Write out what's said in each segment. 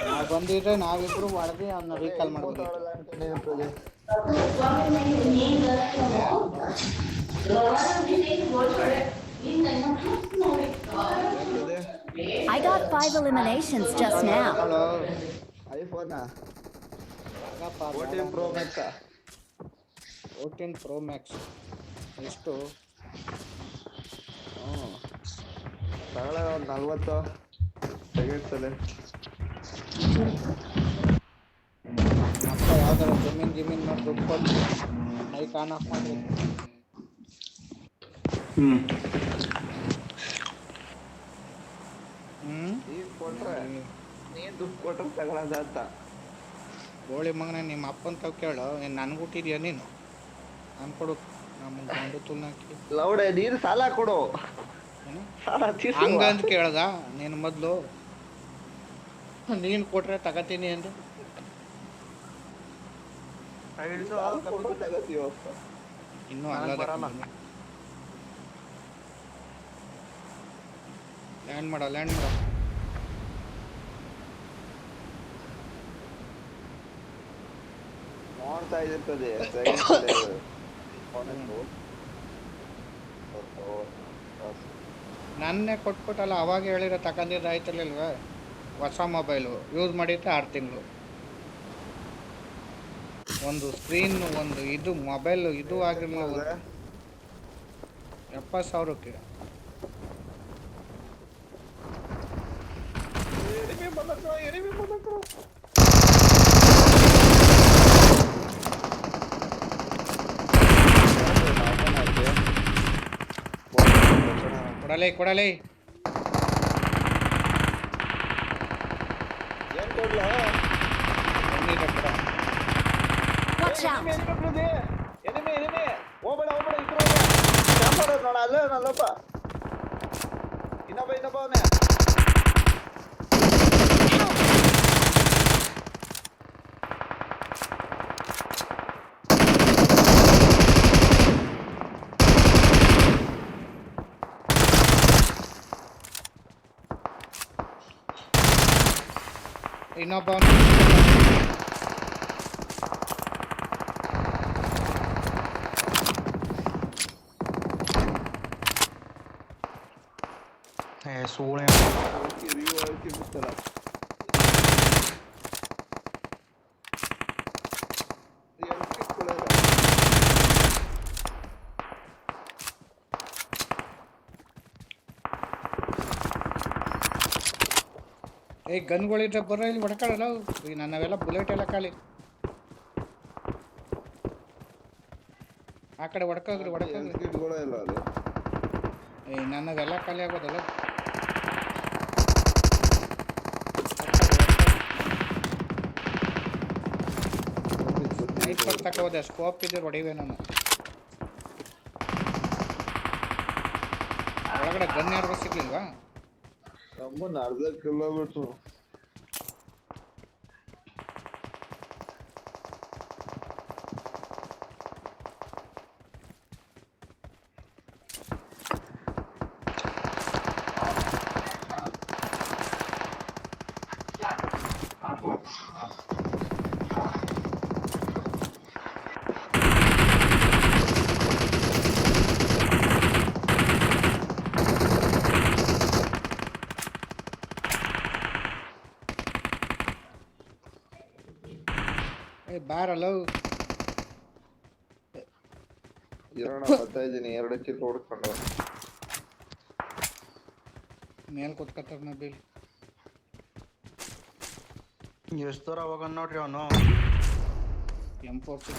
ನಾವು ಬಂದಿದ್ರೆ ನಾವಿಬ್ರು ಹೊಡೆದು ಅವನ್ನ ರೀಕಾಲ್ ಮಾಡ್ಬೋದು. I got 5 eliminations just now. ಐಫೋನಾ ಆಗಪ್ಪ 14 Pro Max 14 Pro Max ಎಷ್ಟು? ತಗೊಳ್ಳ ಒಂದು 40 ಸೆಕೆಂಡ್ಸಲ್ಲಿ. ಅಪ್ಪ ಯಾವ್ದಾರ ಜಮೀನ್ ಮಾಡಿ ದುಡ್ಡು ಕೊಟ್ಟು ಮೈಕ್ ಆನ್ ಆಫ್ ಮಾಡಿ. ಈಗ ಕೊಟ್ರೆ ನೀನ್ ದುಡ್ಡು ಕೊಟ್ರೆ ತಗೊಳ್ಳೋದ ಅಂತ. ಗೋಳಿ ಮಗನ ನಿಮ್ಮ ಅಪ್ಪನ ತಾವ್ ಕೇಳು, ಏನು ನನ್ಗುಟ್ಟಿದ್ಯಾ ನೀನು? ನಾನು ಕೊಡು, ನಮ್ಮ ಗಂಡು ತುಲ್ನಾಕಿ ಲೌಡೆ ನೀನು ಸಾಲ ಕೊಡು. ಹಂಗಂತ ಕೇಳ್ದ ನೀನು ಮೊದಲು? ನೀನು ಕೊಟ್ರೆ ತಗತೀನಿ ಅಂದೆ. ಇನ್ನೂ ಅಲ್ಲದ ಲ್ಯಾಂಡ್ ಮಾಡ ನೋಡ್ತಾ ಇರ್ತದೆ. ನನ್ನೇ ಕೊಟ್ಬಿಟ್ಟಲ್ಲ, ಅವಾಗ ಹೇಳಿರೋ ತಗೊಂಡಿದ್ದು ಆಯ್ತಲ್ಲಿಲ್ವ? ಹೊಸ ಮೊಬೈಲು ಯೂಸ್ ಮಾಡಿದ್ರೆ 6 ತಿಂಗಳು, ಒಂದು ಸ್ಕ್ರೀನ್, ಒಂದು ಇದು ಮೊಬೈಲ್ ಇದು ಆಗಿರಲಿಲ್ಲ. 70,000ಕ್ಕೆ ಕೊಡಲೇ Watch out! ಇನ್ನೊಬ್ಬ ಅವನೇ. ಇನ್ನೊಬ್ಬ ಸೋಳೆ ಗನ್ಗಳಿದ್ರೆ ಬರೋ ಇಲ್ಲಿ ಹೊಡ್ಕೊಳ್ಳಲ್ಲ. ಈಗ ನನ್ನವೆಲ್ಲ ಬುಲೆಟ್ ಎಲ್ಲ ಖಾಲಿ. ಆ ಕಡೆ ಹೊಡ್ಕೋಗ್ರಿ. ನನ್ನವೆಲ್ಲ ಖಾಲಿ ಆಗೋದಲ್ಲ. ನೈಟ್ ತಕ್ಕ ಹೋದೆ, ಸ್ಕೋಪ್ ಇದ್ರೆ ಹೊಡಿವೆ ನಾನು. ಒಳಗಡೆ ಗನ್ ಯಾರಿಗೂ ಸಿಗ್ಲಿಲ್ವಾ? ನಮ್ಮನ್ನ ಅರ್ಧ ಕಿಲೋಮೀಟ್ರು. ಬಾರಲ್ಲ ಇರೋಣ, ಬರ್ತಾ ಇದ್ದೀನಿ. 2 ಚಿಕ್ಕ ಹೊಡ್ಕೊಂಡು ಮೇಲ್ ಕೂತ್ಕತ್ತಾರ ನಬಿಲ್. ಎಷ್ಟು ದೂರ ಹೋಗೋಣ ನೋಡ್ರಿ ಅವನು. M4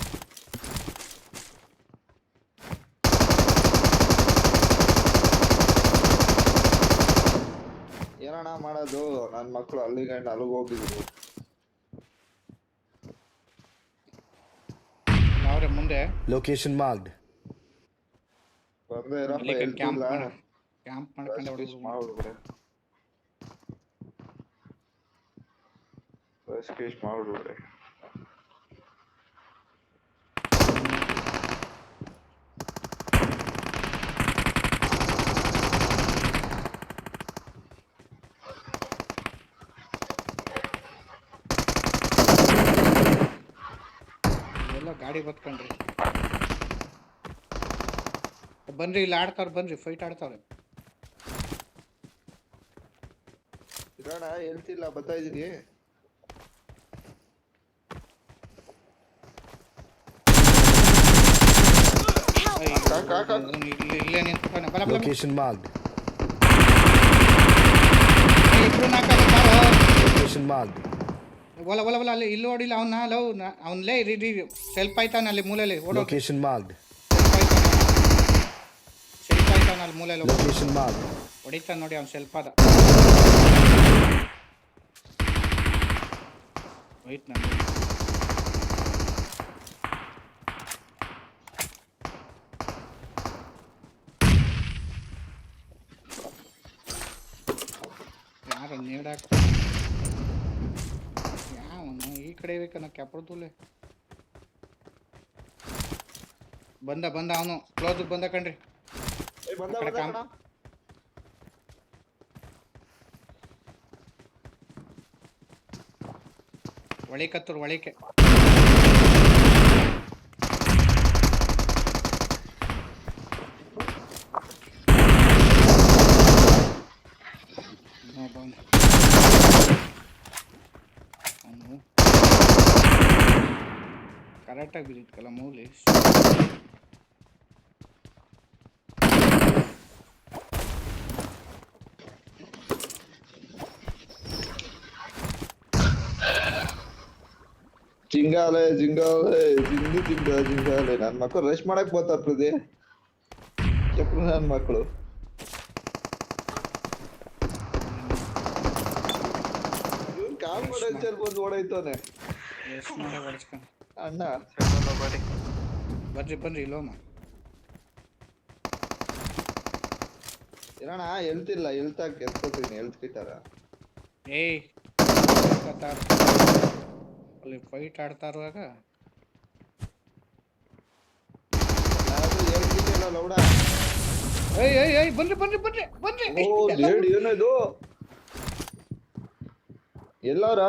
ಏನಣ್ಣ ಮಾಡೋದು? ನನ್ನ ಮಕ್ಕಳು ಅಲ್ಲಿಗಂಡು ಅಲ್ಲಿಗೆ ಹೋಗಿದ್ರು. ಅವ್ರೆ ಮುಂದೆ ಲೊಕೇಶನ್ ಮಾರ್ಕ್ಡ್. ಬಂದೆ ಇರಪ್ಪ. ಕ್ಯಾಂಪ್ ಮಾಡ್ಕೊಂಡು ಮಾಡ್ಬಿಡ್ರೆ ಮಾಡ್ಬಿಡ್ರೆ. ಗಾಡಿ ಬತ್ಕೊಂಡ್ರಿ ಬನ್ರಿ ಇಲ್ಲಿ ಆಡ್ತಾವ್ರೆ ಬನ್ರಿ ಫೈಟ್ ಆಡ್ತಾವ್ರೆ ಇರೋಣ ಹೇಳ್ತಿಲ್ಲ ಬರ್ತಾ ಇದೀನಿ ಇಲ್ಲೇ ನಿಂತ್ಕೊಂಡೆ ಬಲ ಬಲ Location marked. ಇಬ್ರು ನಾಲ್ಕು ಬಾರೋ Location marked. ಒಲ ಒಲ ಒಲ ಅಲ್ಲಿ ಇಲ್ಲಿ ಓಡಿಲ್ಲ ಅವನ್ನ ಲವ್ ಅವನ್ಲೇ ಸೆಲ್ಫ್ ಆಯ್ತಾನ ಅಲ್ಲಿ ಮೂಲೆಯಲ್ಲಿ ಓಡೋ Location marked. ಸೆಲ್ಫ್ ಆಯ್ತಾನ ಅಲ್ಲಿ ಮೂಲೆಯಲ್ಲಿ Location marked. ಹೊಡಿತಾನ ನೋಡಿ ಅವ್ನು ಸೆಲ್ಫ್ ಆದ ಹೋಯ್ತು ನಾನು ಯಾರು ನೀಡಾಕ ಯಾವನು ಈ ಕಡೆ ಬೇಕನ್ನ ಕ್ಯಾಪಡ್ದುಲೆ ಬಂದ ಅವನು ಕ್ಲೋಸ್ ಬಂದ ಕಣ್ರಿ ಬಂದ ಆ ಕಡೆ ಕಾಮ್ ಒಳಿಕತ್ತೂರು ಒಳಿಕೆ ಅವನು ಕರೆಕ್ಟಾಗಿ ಬಿದ್ದಿದ್ಕಲ್ಲ ಮೂಲಿ ಜಿಂಗಾಲೆ ಜಿಂಗಾಲೆ ನನ್ ಮಕ್ಕಳು ರಶ್ ಮಾಡಕ್ ಬರ್ತಾರ ಪ್ರದಿ ಚಪ್ರ ನನ್ ಮಕ್ಕಳು ಕಾನ್ಫಿಡೆನ್ಷಿಯಲ್ ಬಂದು ಓಡೈತಾನೆ ಎಷ್ಟು ಮಾಡಿ ಹೊಡ್ಸ್ಕೊಂಡು ಅಣ್ಣ ಬರ್ರಿ ಇಲ್ಲೋಮ ಇರೋಣ ಹೇಳ್ತಿಲ್ಲ ಹೇಳ್ತಾಕ ಎತ್ಕೋತೀನಿ ಹೆಲ್ತ್ ಕಿಟ್ಟಾರ ಏಯ್ ಅಲ್ಲಿ ಫೈಟ್ ಆಡ್ತಾ ಇರುವಾಗ ಹೆಲ್ತ್ ಕಿಟ್ ಎಲ್ಲ ಲೌಡ ಏಯ್ ಬನ್ರಿ ಓ ಲೇಡಿ ಏನೋ ಇದು ಎಲ್ಲಾರ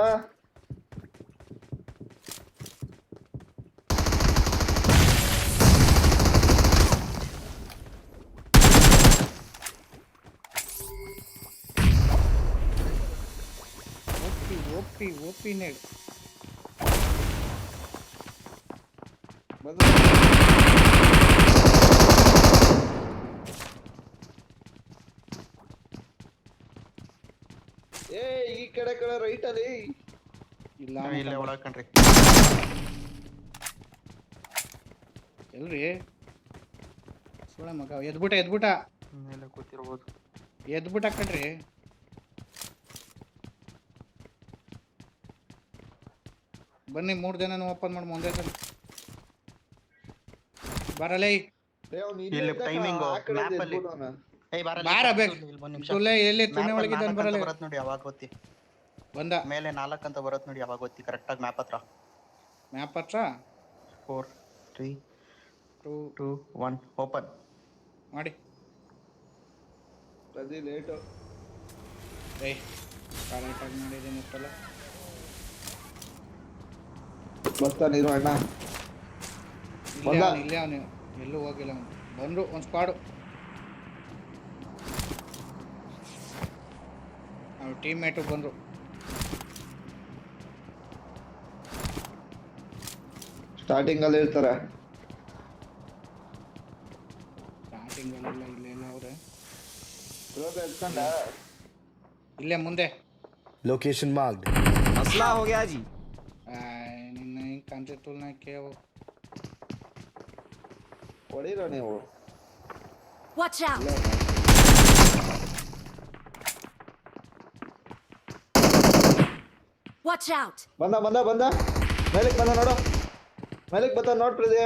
ಓಪಿನೇ ಏ ಈ ಕಡೆ ರೈಟ್ ಅಲ್ಲಿ ಇಲ್ಲ ಇಲ್ಲೇ ಒಳಗೆ ಕಣ್ರಿ ಎಲ್ರಿ ಸುಳ ಮಗ ಎದ್ಬಿಟ ಮೇಲೆ ಕೂತಿರ್ಬೋದು ಎದ್ಬಿಟ್ಟ ಕಣ್ರಿ ಬನ್ನಿ 3 ಜನ ಓಪನ್ ಮಾಡಿ ಮುಂದೆ ಬರಲೇ ಇಲ್ಲಿ ಟೈಮಿಂಗ್ ಮ್ಯಾಪ್ ಅಲ್ಲಿ ಬಾರ ಬೇಕು ಎಲ್ಲಿ ತುಣೆ ಒಳಗೆ ಬರಲ್ಲ ಬರತ್ ನೋಡಿ ಅವಾಗ ಗೊತ್ತಿ ಬಂದ ಮೇಲೆ 4 ಅಂತ ಬರತ್ ನೋಡಿ ಅವಾಗ ಗೊತ್ತಿ ಕರೆಕ್ಟ್ ಆಗಿ ಮ್ಯಾಪ್ ಹತ್ರ 4 3 2 1 ಓಪನ್ ಮಾಡಿ ಪ್ರತಿ ಲೇಟು ಏಯ್ ಕರೆಕ್ಟಾಗಿ ಮಾಡಿದ್ದೀನಿ ಇಷ್ಟಲ್ಲ ಬರ್ತಾನಿರು ಅಣ್ಣ ಇಲ್ಲೇ ಅವನು ಎಲ್ಲೂ ಹೋಗಿಲ್ಲ ಅವನು ಬಂದ್ರು ಒಂದು ಸ್ಕ್ವಾಡು ಅವ್ರ ಟೀಮ್ ಮೇಟು ಬಂದರು ಸ್ಟಾರ್ಟಿಂಗ್ ಅಲ್ಲಿ ಇರ್ತಾರೆ ಸ್ಟಾರ್ಟಿಂಗಲ್ಲೆಲ್ಲ ಇಲ್ಲೆಲ್ಲ ಅವ್ರೆ ಎತ್ಕೊಂಡ ಇಲ್ಲೇ ಮುಂದೆ Location marked. मसला हो गया जी ನಿನ್ನ ಹಿಂಗೆ ಕಾಣಿಸಿತ್ತು ನಾ ಕೇವು ಹೊಡೀರ ನೀವು Watch out! Watch out! ಬಂದ ಮೇಲಕ್ಕೆ ಬಂದ ನೋಡು ಮೇಲಕ್ಕೆ ಬರ್ತಾನ ನೋಡ್ ಪ್ರದಿ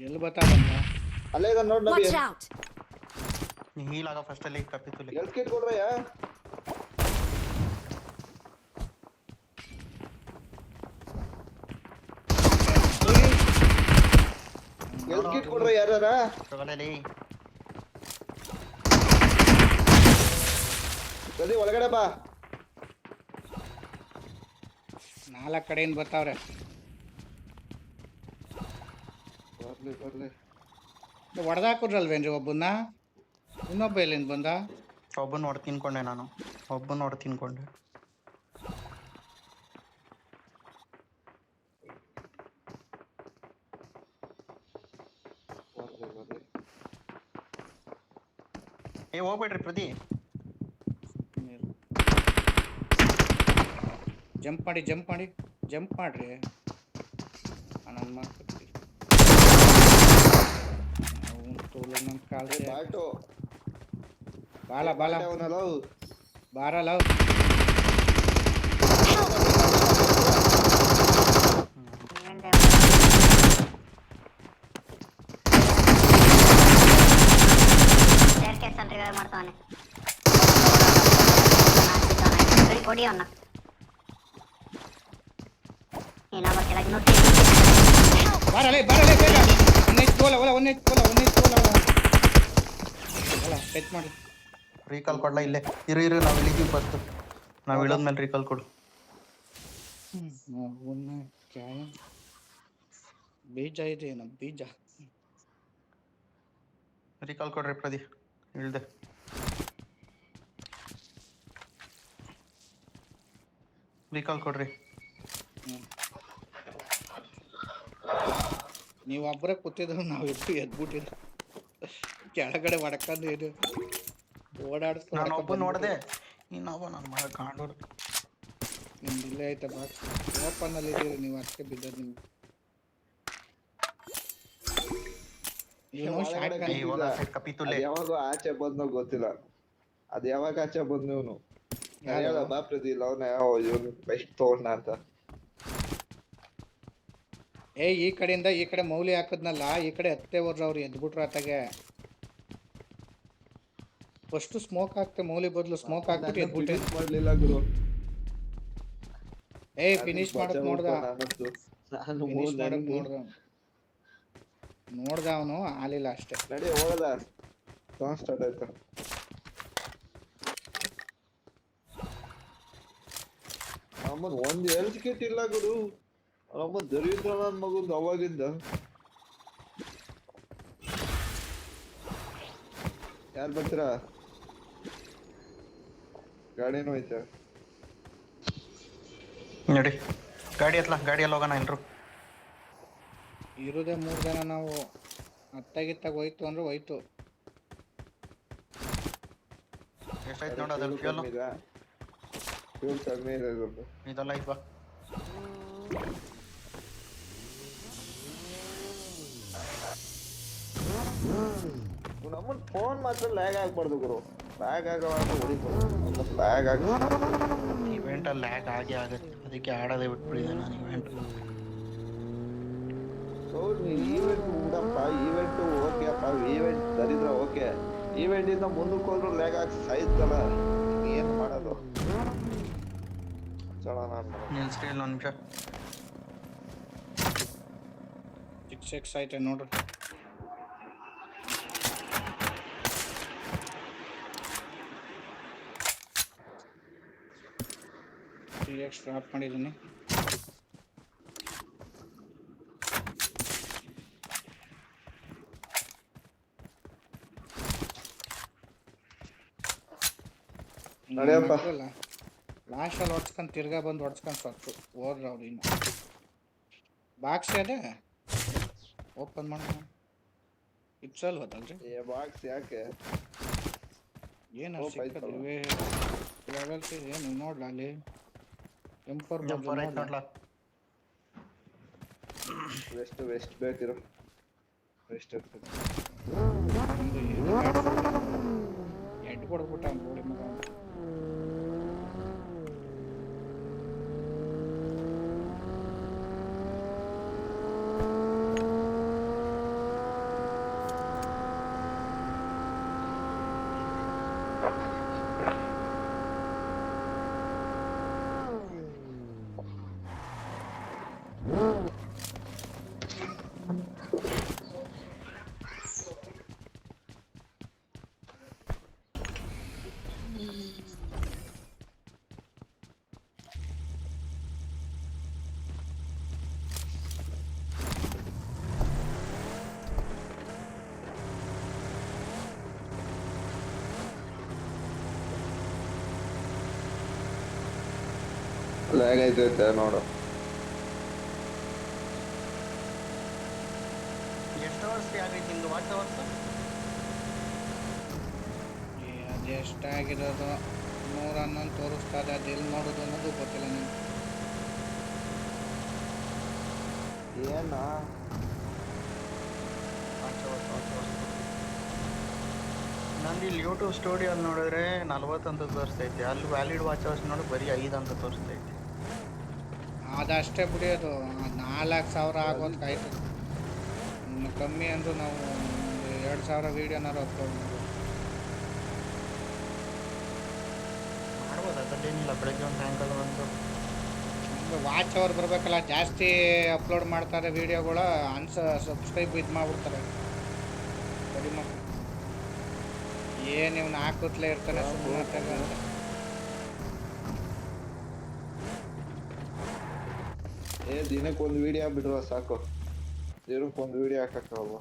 ಎಲ್ಲಿ ಬರ್ತಾ ಬಂದ ಅಲ್ಲೇ ಇದಾನ ನೋಡ್ ನಬಿ Watch out! ಹೀಲ್ ಆಗ ಫಸ್ಟ್ ಅಲ್ಲಿ ಕಪ್ಪಿತ್ತು ಹೆಲ್ತ್ ಕಿಟ್ ಕೊಡ್ರಯ್ಯ ಹೆಲ್ತ್ ಕಿಟ್ ಕೊಡ್ರ ಯಾರ ತಗೊಳ್ಳಲಿ ಪ್ರದಿ ಒಳಗಡೆ ಬಾ 4 ಕಡೆಯಿಂದ ಬರ್ತಾವ್ರೆ ಬರ್ಲಿ ಹೊಡೆದಾಕಿದ್ರಲ್ವೇನ್ರಿ ಒಬ್ಬನ್ನ? ಇನ್ನೊಬ್ಬ ಎಲ್ಲಿಂದ ಬಂದ? ಒಬ್ಬನ ಹೊಡ್ ತಿನ್ಕೊಂಡೆ ನಾನು. ಒಬ್ಬನ ಹೊಡ್ ತಿನ್ಕೊಂಡೆ. ಬರ್ಲಿ ಏ ಹೋಗ್ಬೇಡ್ರಿ ಪ್ರತಿ. ಜಂಪ್ ಮಾಡ್ರಿ. ನನ್ನ ಮಾಡ್ಕೊಡ್ತೀವಿ. ಅವ್ನು ತೋಲು ನನ್ನ ಕಾಲ್ ಬಾಟು ಬಾಲ ಅವನಲ್ಲ ಬಾರಲ್ಲ. ಮಾಡ್ತಾನೆ ಕೊಡಿ ಅವನ್ನ. ಬಾರಲೇ ಬೇಗ. ಟಚ್ ಮಾಡಿ. ರೀಕಾಲ್ ಕೊಡ್ಲಾ ಇಲ್ಲೇ? ಇರು ನಾವು ಇಳಿದೀವಿ ಫಸ್ಟ್. ನಾವು ಇಳಿದ್ಮೇಲೆ ರೀಕಾಲ್ ಕೊಡು. ಬೀಜ ಇದೆ ನಮ್ಮ ಬೀಜ. ರೀಕಾಲ್ ಕೊಡ್ರಿ ಪ್ರದಿ. ಇಳ್ದೆ ರೀಕಾಲ್ ಕೊಡ್ರಿ. ನೀವು ಒಬ್ಬರೇ ಕೂತಿದ್ರು, ನಾವು ಎದ್ಬಿಟ್ಟಿದ್ರು ಕೆಳಗಡೆ ಹೊಡ್ಕೊಂಡು ಇದು ಓಡಾಡ್ಸ್ಕೊಂಡು. ನಾನು ಒಬ್ಬ ನೋಡ್ದೆ, ಇನ್ನೊಬ್ಬ ನನ್ನ ಮಗ ಕಾಂಡೋರು. ನಿಮ್ದು ಇಲ್ಲೇ ಐತೆ ಬಾಕ್ಸ್ ಓಪನ್ ಅಲ್ಲಿ ಇದೀರಿ ನೀವು, ಅದಕ್ಕೆ ಬಿದ್ದದ್ದು ನೀವು. ಯಾವಾಗ ಆಚೆ ಬಂದೋ ಗೊತ್ತಿಲ್ಲ. ಅದ್ ಯಾವಾಗ ಆಚೆ ಬಂದ್ ಇವನು ಬಾ ಪ್ರತಿ ಇಲ್ಲ ಅವನ ಇವನು ಬೆಸ್ಟ್ ತಗೊಂಡ ಅಂತ. ಈ ಕಡೆಯಿಂದ ಈ ಕಡೆ ಮೌಲಿ ಹಾಕದ್ನಲ್ಲ, ಈ ಕಡೆ ಹತ್ತೆ ಹೋದ್ರ ಅವ್ರು ಎದ್ಬಿಟ್ರು ಆತಾಗೆ. ಫಸ್ಟ್ ಸ್ಮೋಕ್ ಹಾಕ್ತೆ, ಮೌಲಿ ಬದಲು ಸ್ಮೋಕ್ ಹಾಕ್ಬಿಟ್ಟು ಎದ್ಬಿಟ್ಟೆ. ಮಾಡ್ಲಿಲ್ಲ ಗುರು. ಫಿನಿಶ್ ಮಾಡಕ್ ನೋಡ್ದ ಅವನು, ಆಲಿಲ್ಲ ಅಷ್ಟೇ. ನಡಿ ಹೋಗದ ಸ್ಟಾರ್ಟ್ ಆಯ್ತು. ಅಮ್ಮನ್ ಒಂದ್ ಹೆಲ್ತ್ ಕಿಟ್ ಇಲ್ಲ ಗುರು. ಅಮ್ಮ ದರಿದ್ರ ನನ್ ಮಗುಂದು ಅವಾಗಿಂದ. ಯಾರು ಬರ್ತೀರಾ? ಗಾಡಿನೂ ಐತೆ ನೋಡಿ. ಗಾಡಿ ಗಾಡಿಯಲ್ಲಿ ಹೋಗೋಣ ಎಲ್ರು. ಇರೋದೇ 3 ಜನ ನಾವು. ಅತ್ತಾಗಿತ್ತಾಗ ಹೋಯ್ತು ಅಂದ್ರೆ ಹೋಯ್ತು. ಎಷ್ಟಾಯ್ತು ನೋಡ ಅದ್ರಲ್ಲಿ ಫ್ಯೂಲ್ ಕಮ್ಮಿ ಇದೆ. ಇದೆಲ್ಲ ಐತ್ವಾ? ನಮ್ಮನ್ ಫೋನ್ ಮಾತ್ರ ಲ್ಯಾಗ್ ಆಗ್ಬಾರ್ದು ಗುರು. ಲ್ಯಾಗ್ ಆಗಬಾರ್ದು, ಹೊಡಿಬಾರ್ದು. ಲ್ಯಾಗ್ ಆಗ ಇವೆಂಟ್ ಅಲ್ಲಿ ಲ್ಯಾಗ್ ಆಗುತ್ತೆ, ಅದಕ್ಕೆ ಆಡೋದೇ ಬಿಟ್ಬಿಡಿದೆ ನಾನು ಇವೆಂಟ್. ಈವೆಂಟ್ ಬಿಡಪ್ಪ, ಈವೆಂಟ್ ಓಕೆ ಅಪ್ಪ, ಈವೆಂಟ್ ದರಿದ್ರ ಓಕೆ. ಈವೆಂಟ್ ಇಂದ ಮುಂದಕ್ಕೆ ಹೋದ್ರು ಲ್ಯಾಗ್ ಆಗಿ ಸಾಯ್ತಲ್ಲ, ಏನ್ ಮಾಡೋದು? ನಿಲ್ಸ್ರಿ ಇಲ್ಲ 1 ನಿಮಿಷ. 6x ಐತೆ ನೋಡ್ರಿ. ಡ್ರಾಪ್ ಮಾಡಿದ್ದೀನಿ. ನಡೆಯಪ್ಪ. ಲಾಸ್ಟಲ್ಲಿ ಹೊಡ್ಸ್ಕೊಂಡು ತಿರ್ಗಾ ಬಂದು ಹೊಡ್ಸ್ಕೊಂಡು ಸತ್ತು ಹೋದ್ರು ಅವ್ರು. ಇನ್ನು ಬಾಕ್ಸ್ ಅದೇ ಓಪನ್ ಮಾಡೋಣ. ಇಪ್ಸಲ್ ಹೋದಲ್ರಿ ಬಾಕ್ಸ್ ಯಾಕೆ? ಏನು ಸಿಕ್ಕದ್ರಿ ಲೆವೆಲ್ಸ್ ಏನು ನೋಡ್ಲ ಅಲ್ಲಿ. ಎಂಪರ್ ನೋಡ್ಲಾ? ವೆಸ್ಟ್ ಬೇಕಿರೋ ವೆಸ್ಟ್ ಎಡ್ ಕೊಡ್ಬಿಟ್ಟ ನೋಡಿ ಮಗ. ಲ್ಯಾಗ್ ಐತೈತೆ ನೋಡು. ಎಷ್ಟು ಅವರ್ಸ್ ಆಗೈತೆ ನಿಮ್ದು ವಾಚ್ ಅವರ್ಸ್? ಅದು ಎಷ್ಟಾಗಿರೋದು 111 ತೋರಿಸ್ತಾ ಇದೆ. ಅದು ಎಲ್ಲಿ ನೋಡೋದು ಅನ್ನೋದು ಗೊತ್ತಿಲ್ಲ ನನಗೆ. ಏನ ನಂದು ಇಲ್ಲಿ ಯೂಟ್ಯೂಬ್ ಸ್ಟುಡಿಯೋಲ್ಲಿ ನೋಡಿದ್ರೆ 40 ಅಂತ ತೋರಿಸ್ತೈತೆ, ಅಲ್ಲಿ ವ್ಯಾಲಿಡ್ ವಾಚ್ ಅವರ್ಸ್ ನೋಡಿ ಬರೀ 5 ಅಂತ ತೋರಿಸ್ತೈತೆ. ಅದಷ್ಟೇ ಬಿಡಿಯೋದು 4,000 ಆಗೋದಕ್ಕಾಯ್ತು. ಇನ್ನು ಕಮ್ಮಿ ಅಂದರೂ ನಾವು 2,000 ವೀಡಿಯೋನಾರು ಅಪ್ಲೋಡ್ ಮಾಡ್ಬೋದು. ಮಾಡ್ಬೋದು, ಅದರಲ್ಲೇನಿಲ್ಲ. ಬೆಳಗ್ಗೆ ಒಂದು ಸಾಯಂಕಾಲ ಒಂದು ವಾಚ್ ಅವರ್ ಬರಬೇಕಲ್ಲ. ಜಾಸ್ತಿ ಅಪ್ಲೋಡ್ ಮಾಡ್ತಾರೆ ವೀಡಿಯೋಗಳ, ಸಬ್ಸ್ಕ್ರೈಬ್ ಇದು ಮಾಡ್ಬಿಡ್ತಾರೆ. ಕಡಿಮೆ ಏನು ಇವ್ನು ಹಾಕುತ್ತಲೇ ಇರ್ತಾನೆ ಸುಮ್ಮನೆ ಅಂತ. ದಿನಕ್ಕೊಂದು ವಿಡಿಯೋ ಬಿಡುವ ಸಾಕು. ದಿನಕ್ಕೊಂದು ವಿಡಿಯೋ ಹಾಕಕ್ಕಲ್ವ.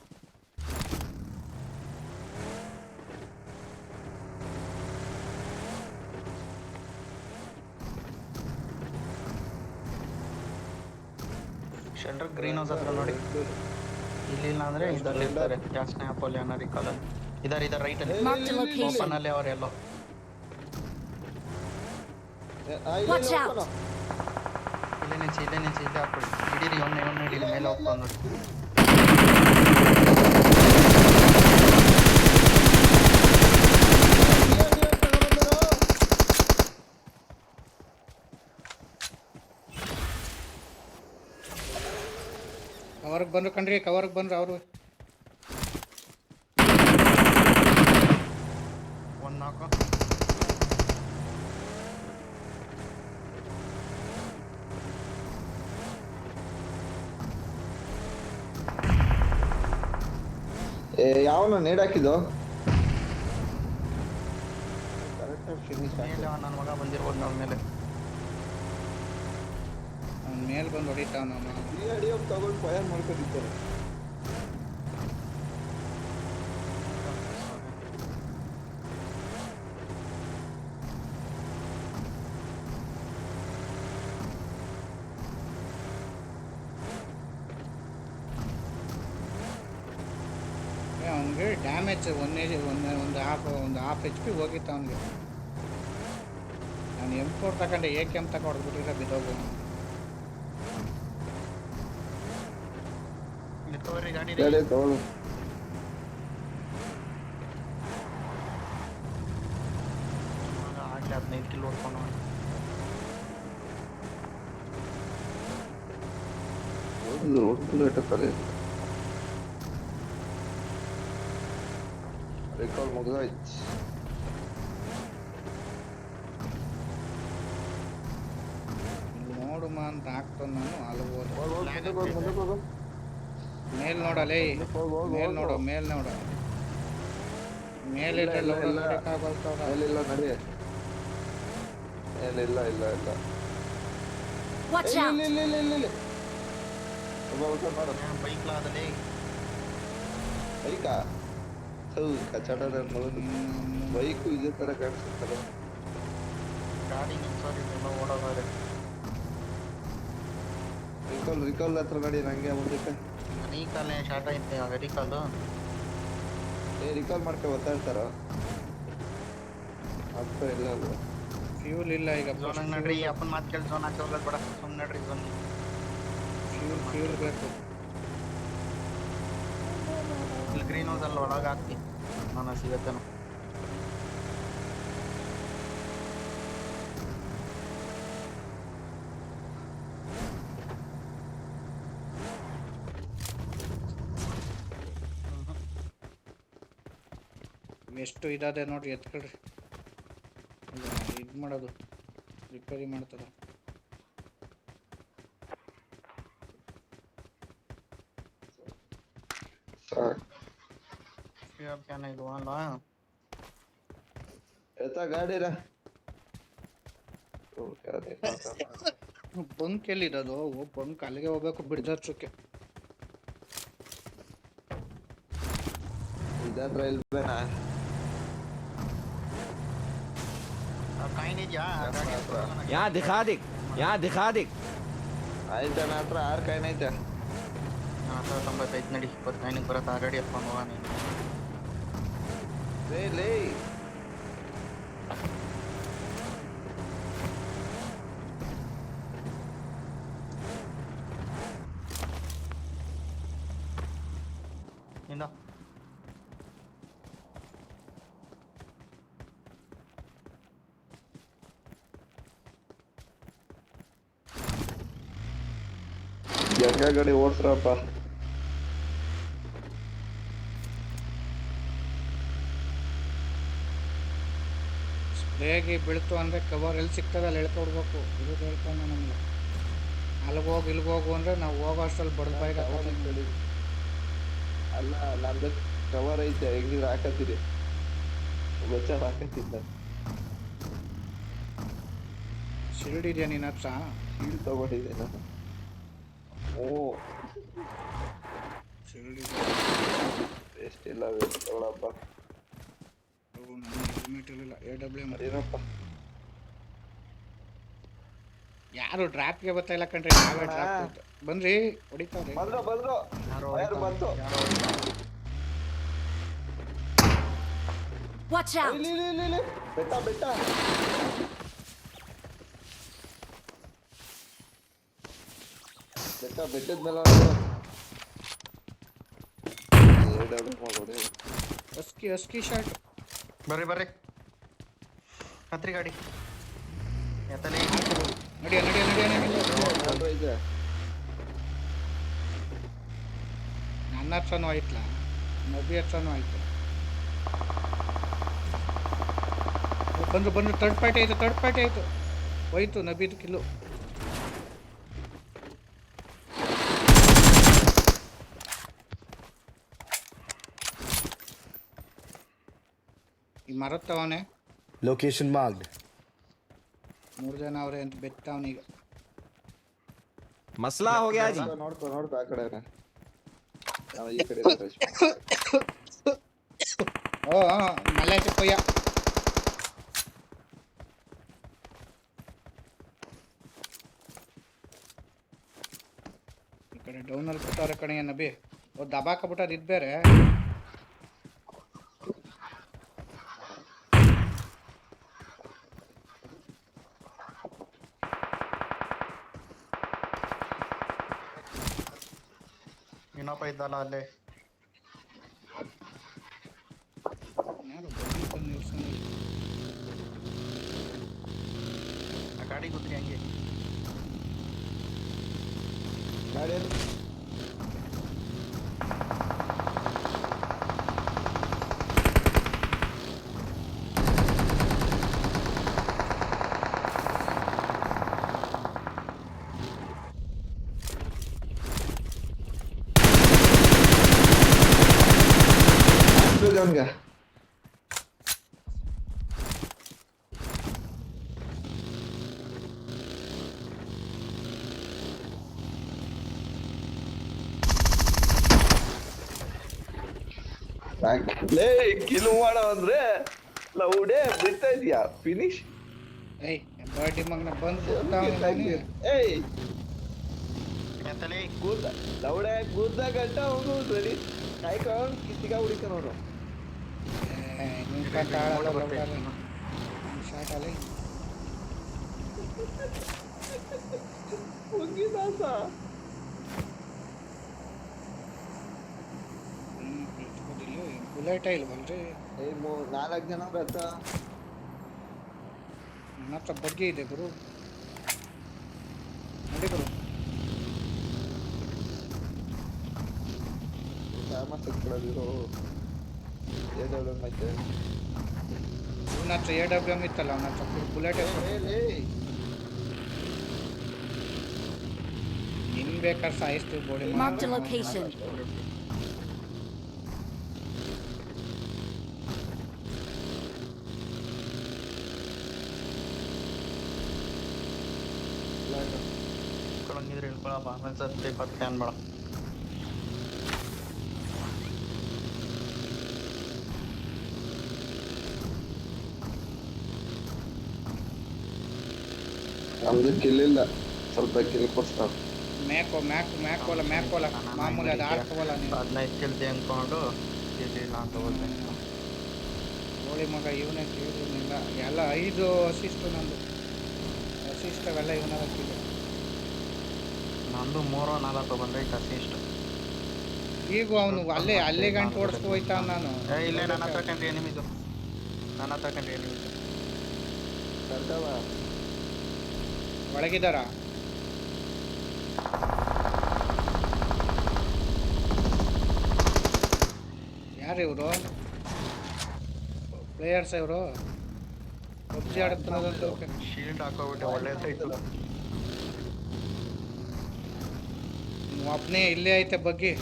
ಶೆಲ್ಟರ್ ಗ್ರೀನ್ ಹೌಸ್ ಹತ್ರ ನೋಡಿ. ಇಲ್ಲಿ ಇಲ್ಲ ಅಂದ್ರೆ ಇದ್ರಲ್ಲಿ ಇರ್ತಾರೆ. ಜಾಸ್ತಿ ಆಪಲ್ ಏನೋ ರಿಕಾಲಲ್ಲಿ ಇದಾರೆ ರೈಟ್ ಅಲ್ಲಿ. Marked a location. ಓಪನ್ ಅಲ್ಲಿ ಅವರೆಲ್ಲೋ. Watch out. ಇಲ್ಲೇ ನಿಲ್ಸಿ ಇಲ್ಲೇ ಹಾಕ್ಬಿಡಿ. ಹಿಡೀರಿ ಒಮ್ಮೆ ಹಿಡೀರಿ ಮೇಲೆ ಹೋಗ್ಕೊಂಡು ನೋಡಿ. ಕವರ್ಗೆ ಬಂದ್ರು ಕಣ್ರಿ, ಕವರ್ಗೆ ಬಂದ್ರು ಅವರು. ಒಂದು ನಾಲ್ಕು ಯಾವನ ನೇಡ್ ಹಾಕಿದ್ದು ಕರೆಕ್ಟಾಗಿ ಫಿನಿಶ್ ಮೇಲೆ ನನ್ನ ಮಗ ಬಂದಿರ್ಬೋದು ನಮ್ಮ ಮೇಲೆ. ಅವ್ನ ಮೇಲೆ ಬಂದು ಹೊಡಿತಾವ. ನಮ್ಮ ತಗೊಂಡು ಫೈರ್ ಮಾಡ್ಕೊಂಡಿರ್ತಾರೆ. ಅವನಿಗೆ ಡ್ಯಾಮೇಜ್ ಒಂದು ಹಾಫ್ HP ಹೋಗಿತ್ತು ಅವನಿಗೆ. ನಾನು M4 ತಗೊಂಡೆ, AK ತಗೊಂಡು ಹೊಡೆದ್ಬಿಟ್ಟಿದ್ರೆ ಬಿದ್ದೋಗು. ರಿಕವರಿ ಗಾಡಿ ತಗೊಳ್ಳು. ಆಗಲಿ 15 ಕಿಲೋ ಹೊಡ್ಕೊಂಡು ರಿಕಾಲ್ ಮುಗಿದೋಯ್ತು. ನೋಡುಮ ಅಂತ ಹಾಕ್ತಾನೆ ನಾನು. ಅಲ್ಲಿ ಹೋಗು. ಮೇಲ್ ನೋಡಲೇ, ಮೇಲ್ ನೋಡು, ಮೇಲ್ ನೋಡು. ಮೇಲಿಲ್ಲ ಮೇಲಿಲ್ಲ ನಡಿ. ಮೇಲಿಲ್ಲ ಇಲ್ಲ ಇಲ್ಲ. Watch out. ಇಲ್ಲ ನೋಡು. ಬೈಕ್ಲಾದಲ್ಲಿ ಬೈಕಾ ಕಚಡ ಬೈಕು ಇದೇ ತರ ಕಾಣಿಸುತ್ತಲ್ಲ. ಗಾಡಿ ನಿಲ್ಸೋದು ಇದೆಲ್ಲ ಓಡೋದಾರೆ. ರಿಕಾಲ್ ಹತ್ರ ನಡಿ. ನಂಗೆ ಮುಂದಕ್ಕೆ ರೀಕಾಲೇ ಸ್ಟಾರ್ಟ್ ಐತೆ ಆಗ ರಿಕಾಲು. ರಿಕಾಲ್ ಮಾಡ್ಕೊ ಒತ್ತಾಡ್ತಾರ ಅರ್ಥ ಇಲ್ಲ ಅಲ್ವ. ಫ್ಯೂಲ್ ಇಲ್ಲ ಈಗ. ಝೋನಾಗ ನಡ್ರಿ, ಅಪ್ಪನ ಮಾತು ಕೇಳಿ ಝೋನ್ ಹಾಕಿ ಹೋಗೋದು ಬೇಡ. ಸುಮ್ಮನೆ ನಡ್ರಿ ಝೋನ್. ಫ್ಯೂಲ್ ಬೇಕು. ಇಲ್ಲಿ ಗ್ರೀನ್ ಹೌಸ್ ಅಲ್ಲಿ ಒಳಗೆ ಹಾಕ್ತಿ, ನಾನು ಸಿಗತ್ತೇನೋ. ಎಷ್ಟು ಇದಾದೆ ನೋಡ್ರಿ, ಎತ್ಕೊಳ್ರಿ. ಇದು ಮಾಡೋದು ರಿಪೇರಿ ಮಾಡ್ತದ. ಕ್ಯಾನ ಇದು ಅಲ್ಲ ಎತ್ತ ಗಾಡಿರ ಬಂಕ್ ಎಲ್ಲಿರೋದು? ಬಂಕ್ ಅಲ್ಲಿಗೆ ಹೋಗ್ಬೇಕು, ಬಿಡ್ದರ್ಸಕ್ಕೆ. ಇದತ್ರ ಇಲ್ವೇನಾ? ಕಾಯಿನ್ ಇದೆಯಾ यहाँ दिखा दे यहाँ दिखा दे ಆಯ್ತಾ ನನ್ನ ಹತ್ರ 6 ಕಾಯಿನ್ ಐತೆ. 95 ನಡಿ 29 ಬರತ್ತೆ ಆಲ್ರೆಡಿ ಎತ್ಕೊಂಡು ಹೋಗೋಣ ನೀನು. ಲೇ ಇಂದ ಜಗ್ಗ ಗಾಡಿ ಓಡ್ಸ್ರಪ್ಪ. ಸ್ಪ್ರೇಗೆ ಬೀಳ್ತು ಅಂದರೆ ಕವರ್ ಎಲ್ಲಿ ಸಿಗ್ತದೆ ಅಲ್ಲಿ ಹೇಳ್ಕೊಡ್ಬೇಕು. ಇದು ಹೇಳ್ಕೊಂಡು ನಮಗೆ ಅಲ್ಲಿಗೆ ಹೋಗಿ ಇಲ್ಲಿಗೆ ಹೋಗು ಅಂದರೆ ನಾವು ಹೋಗೋ ಅಷ್ಟರಲ್ಲಿ ಬಡ್ದು ಬಾಯಿಗೆ ಹಾಕೋದು. ಅಲ್ಲ ನಮ್ದು ಕವರ್ ಐತೆ, ಹೆಂಗಿದ್ರೆ ಹಾಕತ್ತೀರಿ ಗೊತ್ತಾಗ ಹಾಕತ್ತಿದ್ದ. ಶಿಲ್ಡ್ ಇದೆಯಾ ನಿನ್ನ ಹತ್ರ? ಶೀಲ್ಡ್ ತಗೊಂಡಿದ್ದೆ ನಾನು. ಓ ಶಿಲ್ಡ್ ಎಷ್ಟೆಲ್ಲ ವೇಸ್ಟ್ ತಗೊಳಪ್ಪ. ನನ್ನ ಹೆಲ್ಮೆಟ್ ಇರಲಿಲ್ಲ. AWM ಏನಪ್ಪ ಯಾರು ಡ್ರಾಪ್ಗೆ ಬರ್ತಾ ಇಲ್ಲ ಕಣ್ರಿ. ನಾವೇ ಡ್ರಾಪ್ ಬಂದ್ರಿ ಹೊಡಿತಾವ್ರಿ. ಬಂದ್ರು ಯಾರು ಬಂತು. Watch out! ಇಲ್ಲಿ ಬೆಟ್ಟ ಬೆಟ್ಟದ ಮೇಲೆ ಅಸ್ಕಿ ಶಾರ್ಟ್. ಬರ್ರಿ ಹತ್ರಿ ಗಾಡಿ ಎತ್ತಲೇ ನಡಿಯ ಇದೆ. ನನ್ನ ಹತ್ರನೂ ಆಯ್ತಲ್ಲ, ನಬಿ ಹತ್ರನೂ ಆಯ್ತು. ಬಂದು ಥರ್ಡ್ ಪಾರ್ಟಿ ಆಯ್ತು. ಹೋಯ್ತು ನಬಿದು ಕಿಲ್ಲು. ಈ ಮರತ್ತವನೇ Location marked. 3 ಜನ ಅವ್ರೆ ಅಂತ ಬೆತ್ತವನೀಗ. मसला हो गया जी ನೋಡ್ಕೊ ಆ ಕಡೆ ನಾವು ಈ ಕಡೆ ಓ ಮಲೆ ಚಪ್ಪಯ್ಯ. ಈ ಕಡೆ ಡೌನಲ್ಲಿ ಕೊಟ್ಟವ್ರೆ ಕಣೆಯ ನಬಿ. ಓ ದಬಾಕಬಿಟ್ಟದು ಇದು ಬೇರೆ. ಇನ್ನೊಬ್ಬ ಇದ್ದಲ್ಲ ಅಲ್ಲೇ ಯಾರು ಬಂದು ನಿಲ್ಸ್ಕೊಂಡು ಆ ಗಾಡಿ ಕೂತ್ರಿ ಹಂಗೆ ಗಾಡಿ ಅವನ್ಗೆ ಲೇ ಕಿಲು ಮಾಡೋ ಅಂದ್ರೆ ಲೌಡೇ ಬಿಡ್ತಾ ಇದೀಯಾ ಫಿನಿಶ್. ಏಯ್ ಬರ್ಡಿ ಮಗನ ಬಂದು ಏಯ್ ಎತ್ತಲೇ ಕೂದ ಲೌಡೆ ಕೂದ ಗಂಟ ಅವನು ರೆಡಿ ಕಾಯ್ಕೊಂಡು ಕಿತ್ತಿಗ ಹುಡಿಕ ನೋಡು. ಶಾರ್ಟ್ ಅಲ್ಲ ಮುಗಿದಾಸ. ಬುಲೆಟ ಇಲ್ವಲ್ರಿ? ಏ 4 ಜನ ಬರ್ತ. ನನ್ನ ಹತ್ರ ಬಗ್ಗೆ ಇದೆ ಗುರು. ನೋಡಿ ಗುರು ಫೇಮಸ್ ಇಟ್ಕೊಳ್ಳೋದಿರೋ AWM ಐತೆ. ಇವನ ಹತ್ರ AWM ಇತ್ತಲ್ಲ, ಅವನ ಹತ್ರ ಬುಲೆಟ್ ನಿನ್ ಬೇಕಾದ್ರೆ ಸಾಯಿಸ್ತೀವಿ ಬೋಡಿ. Marked a location. ಇಳ್ಕೊಳಂಗಿದ್ರೆ ಇಳ್ಕೊಳಪ್ಪ, ಆಮೇಲೆ ಸತ್ತೆ ಪತ್ತೆ ಅನ್ಬೇಡ. ನಮ್ದು ಕಿಲ್ ಇಲ್ಲ, ಸ್ವಲ್ಪ ಕಿಲ್ ಕೊಡ್ತಾವ. ಮ್ಯಾಕೋಲ ಮಾಮೂಲಿ ಅದು ಆಡ್ಕೋವಲ್ಲ ನೀನು. 15 ಕಿಲ್ತಿ ಅಂದ್ಕೊಂಡು ಇಲ್ಲ ಅಂತ ಹೋಗ್ದೆ. ಕೋಳಿ ಮಗ ಇವನೇ ಕೇಳಿಲ್ಲ ಎಲ್ಲ 5 ಅಸಿಸ್ಟು ನಂದು. ಅಸಿಸ್ಟ್ ಅವೆಲ್ಲ ಇವನ ಹಾಕಿಲ್ಲ. ನಂದು 3-4 ಬಂದೈತೆ ಅಸಿಸ್ಟ್. ಈಗ ಅವನು ಅಲ್ಲೇ ಗಂಟು ಓಡಿಸ್ಕೊ ಹೋಯ್ತಾವ. ನಾನು ಇಲ್ಲೇ ನನ್ನ ಹತ್ರ ಕಂಡ್ರಿ ಎನಿಮಿದು. ಕರ್ಕವ ಒಳಗಿದಾರ. ಯಾರು ಇವರು ಪ್ಲೇಯರ್ಸ್? ಇವರು ಪಬ್ಜಿ ಆಡುತ್ತಿರೋದಂತ. ಶೀಲ್ಡ್ ಹಾಕೋಬಿಟ್ಟೆ, ಒಳ್ಳೇದಾಯ್ತು. ಒಬ್ಬನೇ ಇಲ್ಲೇ ಐತೆ ಬಗ್ಗಿ.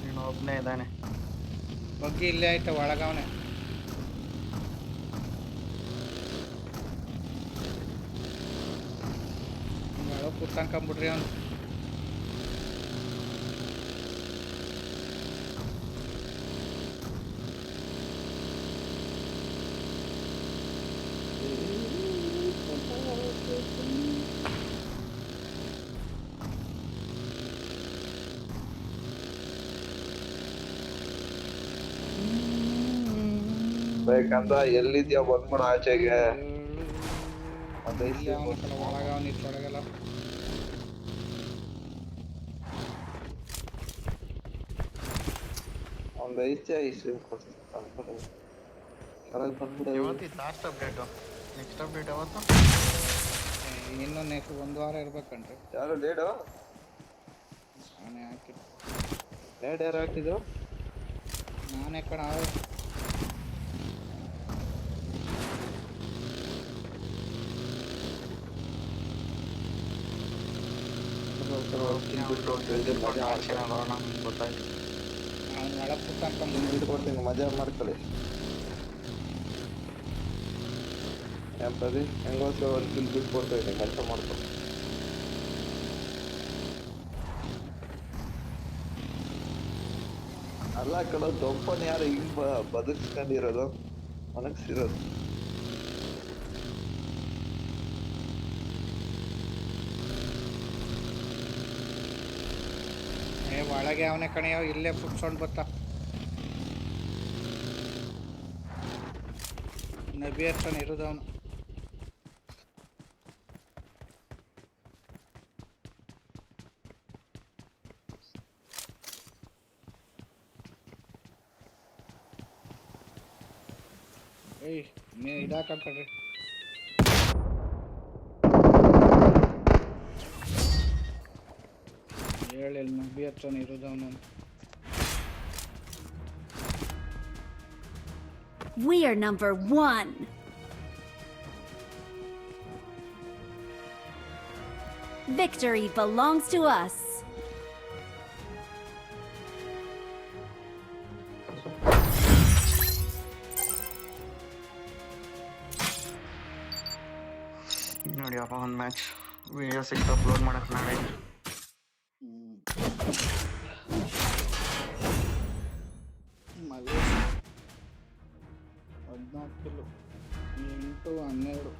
ನೀನು ಒಬ್ಬನೇ ಇದ್ದಾನೆ. ಬಗ್ಗಿ ಇಲ್ಲೇ ಐತೆ ಒಳಗವನೆ. ಒಳಗೆ ಕೂತ್ಕೊಂಬಿಡ್ರಿ ಅವನು. ಬೇಕಂದ್ರ ಎಲ್ಲಿದ್ಯಾ ಬಂದ್ಬಿಡ ಆಚೆಗೆ. ಒಳಗವನ ಇಷ್ಟೊಳಗೆಲ್ಲ ಒಂದು ಐತೆ ಐಸು ಬಂದ್ಬಿಡ. ಇವತ್ತಿತ್ತು ಲಾಸ್ಟ್ ಅಪ್ಡೇಟು. ನೆಕ್ಸ್ಟ್ ಅಪ್ಡೇಟ್ ಯಾವತ್ತು? ಇನ್ನೂ ನೆಕ್ಸ್ಟ್ 1 ವಾರ ಇರ್ಬೇಕನ್ರಿ. ಯಾರು ಡೇಡು? ನಾನೇ ಹಾಕಿದ್ದು. ಡೇಡ್ ಯಾರು ಹಾಕಿದ್ರು? ನಾನೇ ಕಣ. ಗೊತ್ತಾಯ್ತು. ಅವ್ನು ಒಳಗೆ ಕೂತ್ಕೊಂಡ್ಕೊಂಡು ಕೊಡ್ತೀನಿ, ಮಜಾ ಮಾಡ್ಕೊಳ್ಳಿ. ಪ್ರದೀಪ್ ಹೆಂಗೋಸ್ಕರ ಒಂದು ಕಿಲ್ ಬಿಟ್ಟು ಕೊಡ್ತಾ ಇದ್ದೀನಿ, ಕೆಲಸ ಮಾಡ್ಕೊ. ಅಲ್ಲ ಕಡೆ ದೊಪ್ಪನ್ ಯಾರು ಹಿಂಗ್ ಬದುಕ್ಸ್ಕೊಂಡಿರೋದು, ಒಣಗ್ಸಿರೋದು. ಒಳಗೆ ಅವನೇ ಕಣೆಯೋ. ಇಲ್ಲೇ ಫುಡ್ ಸೌಂಡ್ ಬತ್ತಾ. ನಬಿ ಹತ್ರನ ಇರೋದು ಅವನು. ಏಯ್ ನೀ ಇದಾಕಂಡ್ರಿ. ಹೇಳಿ ನಬಿ ಹತ್ರನ ಇರೋದು ಅವನು. We are number 1. Victory belongs to us. ನೋಡಿಯಪ್ಪ ಒಂದು ಮ್ಯಾಚ್ ವಿಡಿಯೋ ಸಿಕ್ತು ಅಪ್ಲೋಡ್ ಮಾಡಕ್ಕೆ ನಾಳೆ. ಮಲೇಷ್ 14 ಕಿಲೋ 8-12